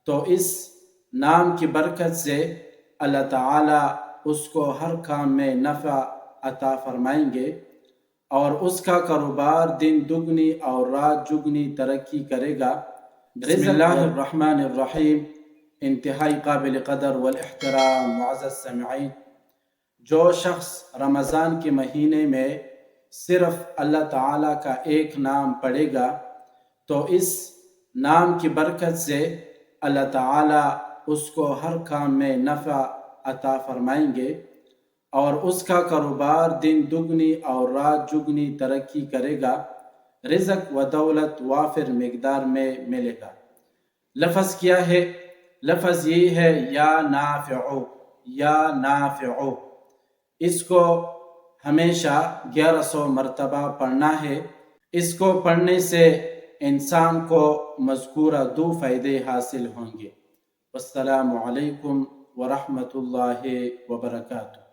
تو اس نام کی برکت سے اللہ تعالیٰ اس کو ہر کام میں نفع عطا فرمائیں گے اور اس کا کاروبار دن دگنی اور رات جگنی ترقی کرے گا۔ بسم اللہ الرحمن الرحیم۔ انتہائی قابل قدر والاحترام معزز سامعین، جو شخص رمضان کے مہینے میں صرف اللہ تعالیٰ کا ایک نام پڑھے گا تو اس نام کی برکت سے اللہ تعالیٰ اس کو ہر کام میں نفع عطا فرمائیں گے اور اس کا کاروبار دن دگنی اور رات جگنی ترقی کرے گا، رزق و دولت وافر مقدار میں ملے گا۔ لفظ کیا ہے؟ لفظ یہ ہے یا نافع، یا نافع۔ اس کو ہمیشہ 1100 مرتبہ پڑھنا ہے۔ اس کو پڑھنے سے انسان کو مذکورہ 2 فائدے حاصل ہوں گے۔ السلام علیکم ورحمۃ اللہ وبرکاتہ۔